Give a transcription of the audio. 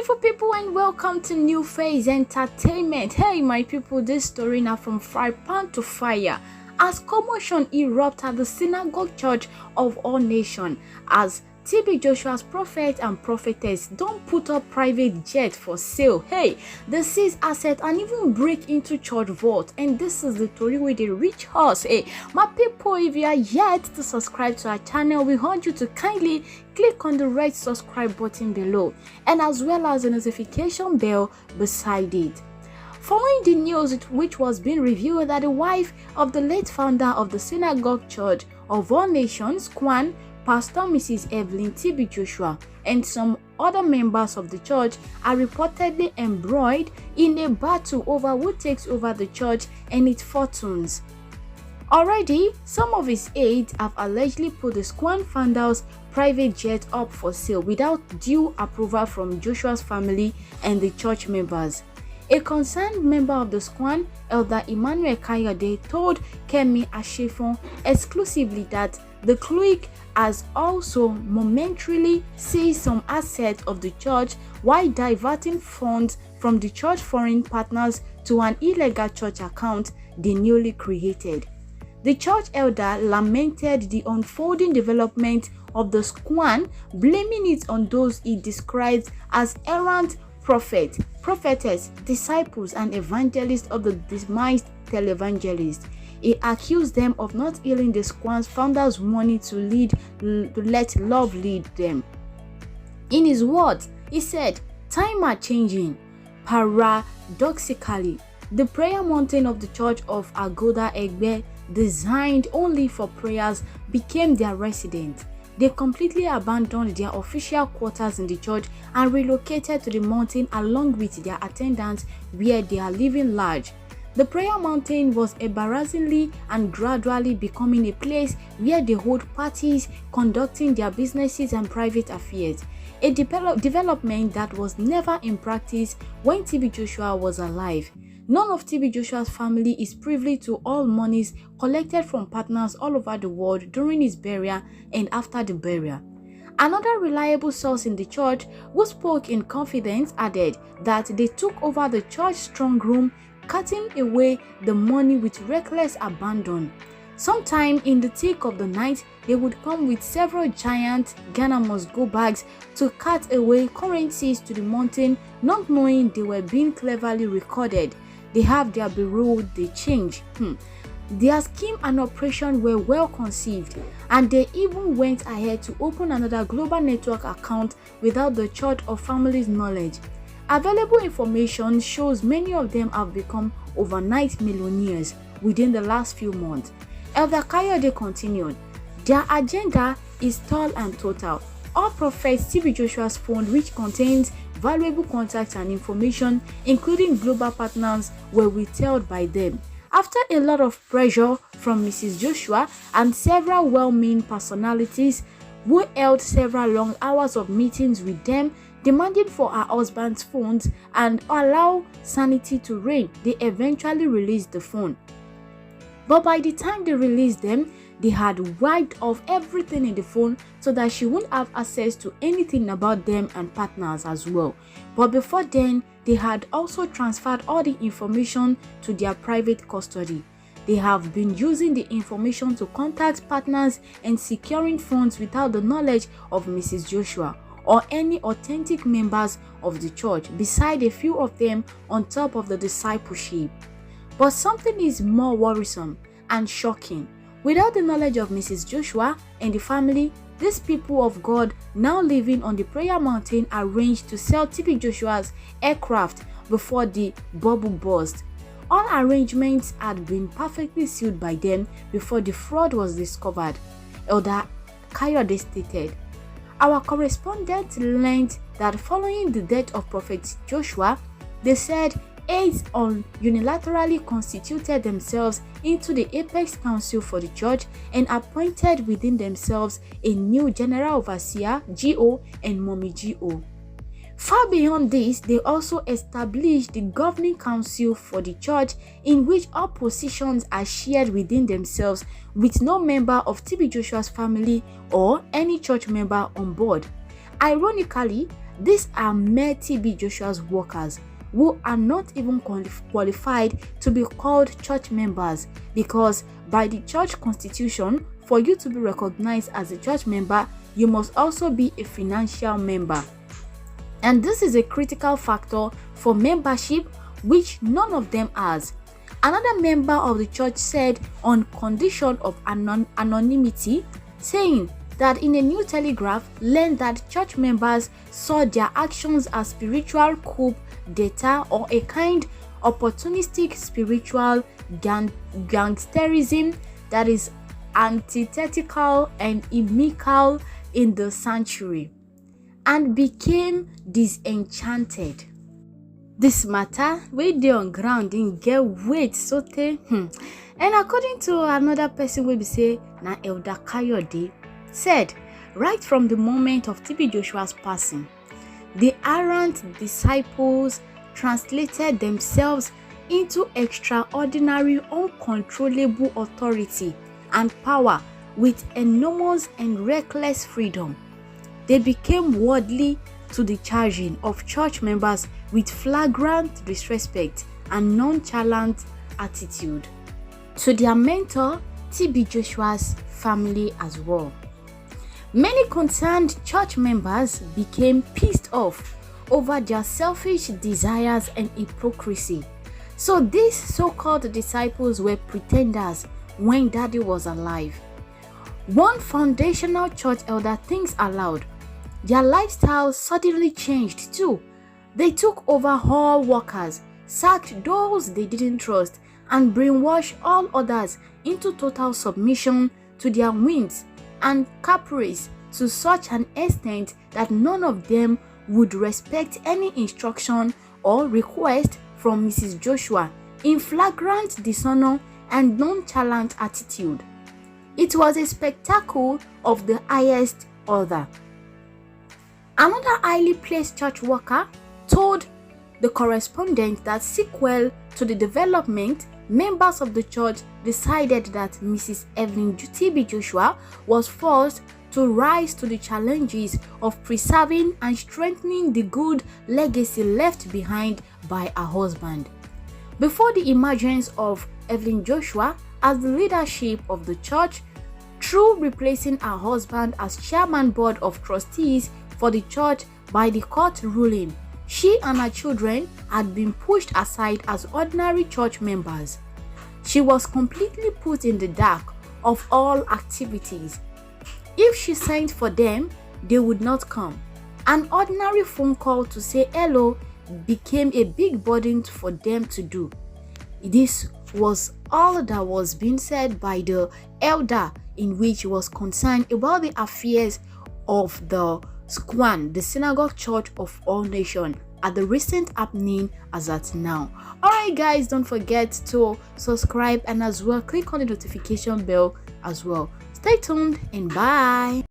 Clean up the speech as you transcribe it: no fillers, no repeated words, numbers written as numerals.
Beautiful people, and welcome to New Phase Entertainment. Hey my people, this story now from fry pan to fire as commotion erupt at the synagogue church of all nations as TB Joshua's prophet and prophetess don't put up private jet for sale. Hey, they seize asset and even break into church vault, and this is the story where they reach us. Hey, my people, if you are yet to subscribe to our channel, we want you to kindly click on the red subscribe button below and as well as the notification bell beside it. Following the news which was being revealed that the wife of the late founder of the Synagogue Church of All Nations, SCOAN, Pastor Mrs. Evelyn TB Joshua, and some other members of the church are reportedly embroiled in a battle over who takes over the church and its fortunes. Already, some of his aides have allegedly put the SCOAN founder's private jet up for sale without due approval from Joshua's family and the church members. A concerned member of the SCOAN, Elder Emmanuel Kayode, told Kemi Ashefon exclusively that the clique has also momentarily seized some assets of the church while diverting funds from the church foreign partners to an illegal church account they newly created. The church elder lamented the unfolding development of the SCOAN, blaming it on those he described as errant prophets, prophetess, disciples, and evangelists of the demised televangelist. He accused them of not healing the SCOAN's founders' money to let love lead them. In his words, he said, "Time are changing. Paradoxically, the prayer mountain of the Church of Agoda Egbe, designed only for prayers, became their residence. They completely abandoned their official quarters in the church and relocated to the mountain along with their attendants, where they are living large. The prayer mountain was embarrassingly and gradually becoming a place where they hold parties, conducting their businesses and private affairs, a development that was never in practice when TB Joshua was alive. None of TB Joshua's family is privy to all monies collected from partners all over the world during his burial and after the burial." Another reliable source in the church, who spoke in confidence, added that they took over the church strong room, cutting away the money with reckless abandon. Sometime in the thick of the night, they would come with several giant Ghana must go bags to cut away currencies to the mountain, not knowing they were being cleverly recorded. They have their bureau, they change. Their scheme and operation were well conceived, and they even went ahead to open another global network account without the church or family's knowledge. Available information shows many of them have become overnight millionaires within the last few months. Elder Kayode continued, "Their agenda is tall and total. All prophets TB Joshua's phone, which contains valuable contacts and information, including global partners, were withheld by them. After a lot of pressure from Mrs. Joshua and several well-meaning personalities who held several long hours of meetings with them, demanding for her husband's phones and allow sanity to reign, they eventually released the phone. But by the time they released them, they had wiped off everything in the phone so that she wouldn't have access to anything about them and partners as well. But before then, they had also transferred all the information to their private custody. They have been using the information to contact partners and securing funds without the knowledge of Mrs. Joshua or any authentic members of the church, beside a few of them on top of the discipleship. But something is more worrisome and shocking. Without the knowledge of Mrs. Joshua and the family, these people of God now living on the prayer mountain arranged to sell TB Joshua's aircraft before the bubble burst. All arrangements had been perfectly sealed by them before the fraud was discovered, Elder Kayode stated. Our correspondent learned that following the death of Prophet Joshua, they said aides unilaterally constituted themselves into the apex council for the church and appointed within themselves a new general overseer, GO, and mommy GO. Far beyond this, they also established the governing council for the church, in which all positions are shared within themselves with no member of TB Joshua's family or any church member on board. Ironically, These are mere TB Joshua's workers who are not even qualified to be called church members, because by the church constitution, for you to be recognized as a church member, you must also be a financial member. And this is a critical factor for membership, which none of them has. Another member of the church said, on condition of anonymity, saying that in a new telegraph learned that church members saw their actions as spiritual coup d'etat or a kind opportunistic spiritual gangsterism that is antithetical and inimical in the sanctuary, and became disenchanted. This matter wey dey on ground didn't get weight sotey and according to another person wey be say na Elder Kayode, said right from the moment of TB Joshua's passing, the errant disciples translated themselves into extraordinary uncontrollable authority and power with enormous and reckless freedom. They became worldly to the charging of church members with flagrant disrespect and nonchalant attitude to their mentor, TB Joshua's family as well. Many concerned church members became pissed off over their selfish desires and hypocrisy. So these so-called disciples were pretenders when Daddy was alive. One foundational church elder thinks aloud. Their lifestyle suddenly changed too. They took over all workers, sacked those they didn't trust, and brainwashed all others into total submission to their whims and caprice to such an extent that none of them would respect any instruction or request from Mrs. Joshua in flagrant dishonor and nonchalant attitude. It was a spectacle of the highest order. Another highly placed church worker told the correspondent that sequel to the development, members of the church decided that Mrs. Evelyn TB Joshua was forced to rise to the challenges of preserving and strengthening the good legacy left behind by her husband. Before the emergence of Evelyn Joshua as the leadership of the church, through replacing her husband as chairman board of trustees for the church by the court ruling, she and her children had been pushed aside as ordinary church members. She was completely put in the dark of all activities. If she sent for them, they would not come. An ordinary phone call to say hello became a big burden for them to do. This was all that was being said by the elder, in which he was concerned about the affairs of the SCOAN, the Synagogue Church of All Nations, at the recent happening as at now. Alright guys, don't forget to subscribe and as well click on the notification bell as well. Stay tuned and bye.